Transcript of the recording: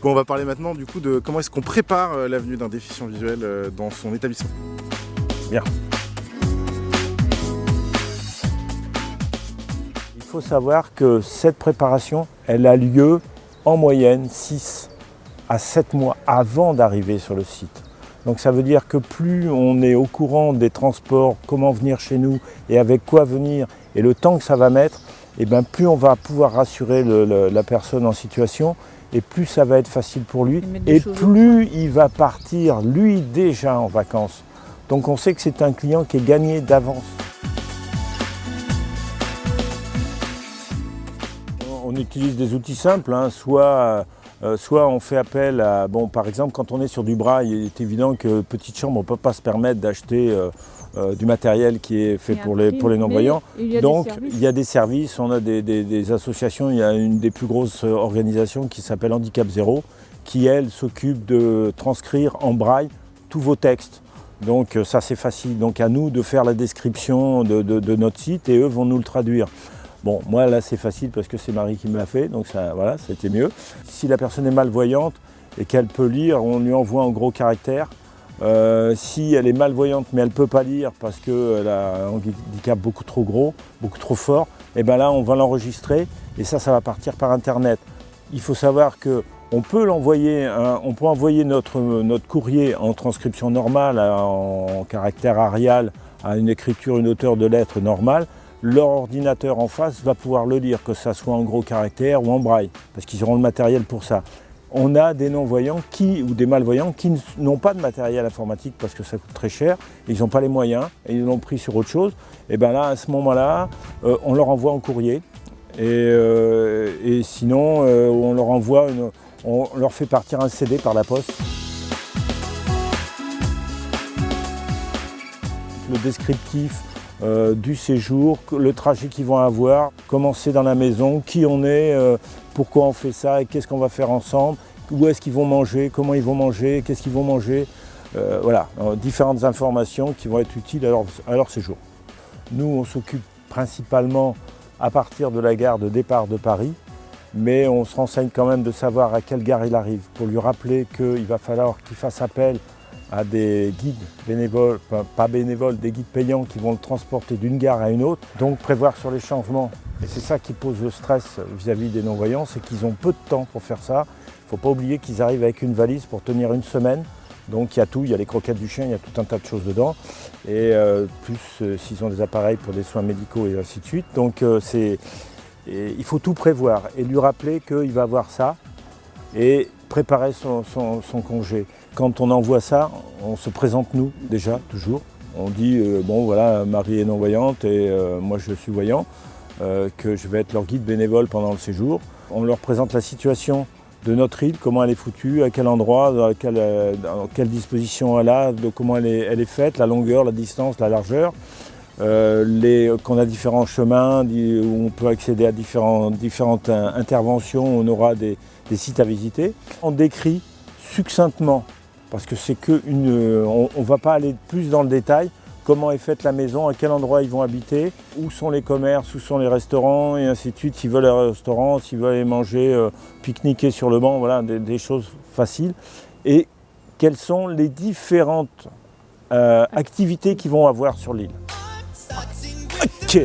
Bon, on va parler maintenant du coup de comment est-ce qu'on prépare l'avenue d'un déficient visuel dans son établissement. Bien. Il faut savoir que cette préparation, elle a lieu en moyenne 6 à 7 mois avant d'arriver sur le site. Donc ça veut dire que plus on est au courant des transports, comment venir chez nous et avec quoi venir et le temps que ça va mettre, et bien plus on va pouvoir rassurer la personne en situation et plus ça va être facile pour lui et plus il va partir lui déjà en vacances. Donc on sait que c'est un client qui est gagné d'avance. On utilise des outils simples, hein, soit on fait appel à, bon, par exemple, quand on est sur du braille, il est évident que petite chambre, on ne peut pas se permettre d'acheter du matériel qui est fait pour les non-voyants. Donc il y a des services, on a des associations, il y a une des plus grosses organisations qui s'appelle Handicap Zéro, qui elle s'occupe de transcrire en braille tous vos textes. Donc ça c'est facile, donc à nous de faire la description de notre site et eux vont nous le traduire. Bon, moi là c'est facile parce que c'est Marie qui me l'a fait, donc ça, voilà, c'était mieux. Si la personne est malvoyante et qu'elle peut lire, on lui envoie en gros caractères. Si elle est malvoyante mais elle ne peut pas lire parce qu'elle a un handicap beaucoup trop gros, beaucoup trop fort, et bien là on va l'enregistrer et ça va partir par internet. Il faut savoir qu'on peut l'envoyer, on peut envoyer notre courrier en transcription normale, en caractère Arial, à une écriture, une hauteur de lettres normale. Leur ordinateur en face va pouvoir le lire, que ça soit en gros caractères ou en braille, parce qu'ils auront le matériel pour ça. On a des non-voyants ou des malvoyants qui n'ont pas de matériel informatique parce que ça coûte très cher, ils n'ont pas les moyens et ils l'ont pris sur autre chose. Et bien là, à ce moment-là, on leur envoie en courrier et sinon on leur envoie, on leur fait partir un CD par la poste. Le descriptif du séjour, le trajet qu'ils vont avoir, comment c'est dans la maison, qui on est, pourquoi on fait ça et qu'est-ce qu'on va faire ensemble, où est-ce qu'ils vont manger, comment ils vont manger, qu'est-ce qu'ils vont manger. Voilà, différentes informations qui vont être utiles à leur séjour. Nous, on s'occupe principalement à partir de la gare de départ de Paris, mais on se renseigne quand même de savoir à quelle gare il arrive, pour lui rappeler qu'il va falloir qu'il fasse appel à des guides bénévoles, pas bénévoles, des guides payants qui vont le transporter d'une gare à une autre, donc prévoir sur les changements. Et c'est ça qui pose le stress vis-à-vis des non-voyants, c'est qu'ils ont peu de temps pour faire ça. Il ne faut pas oublier qu'ils arrivent avec une valise pour tenir une semaine. Donc il y a tout, il y a les croquettes du chien, il y a tout un tas de choses dedans. Et plus s'ils ont des appareils pour des soins médicaux et ainsi de suite. Donc il faut tout prévoir et lui rappeler qu'il va avoir ça et préparer son congé. Quand on envoie ça, on se présente nous déjà, toujours. On dit, bon voilà, Marie est non-voyante et moi je suis voyant, que je vais être leur guide bénévole pendant le séjour. On leur présente la situation de notre île, comment elle est foutue, à quel endroit, dans quelle disposition elle a, de comment elle est faite, la longueur, la distance, la largeur. Qu'on a différents chemins où on peut accéder à différentes interventions, on aura des sites à visiter. On décrit succinctement, parce que c'est on ne va pas aller plus dans le détail, comment est faite la maison, à quel endroit ils vont habiter, où sont les commerces, où sont les restaurants et ainsi de suite, s'ils veulent aller au restaurant, s'ils veulent aller manger, pique-niquer sur le banc, voilà, des choses faciles. Et quelles sont les différentes activités qu'ils vont avoir sur l'île. Ok.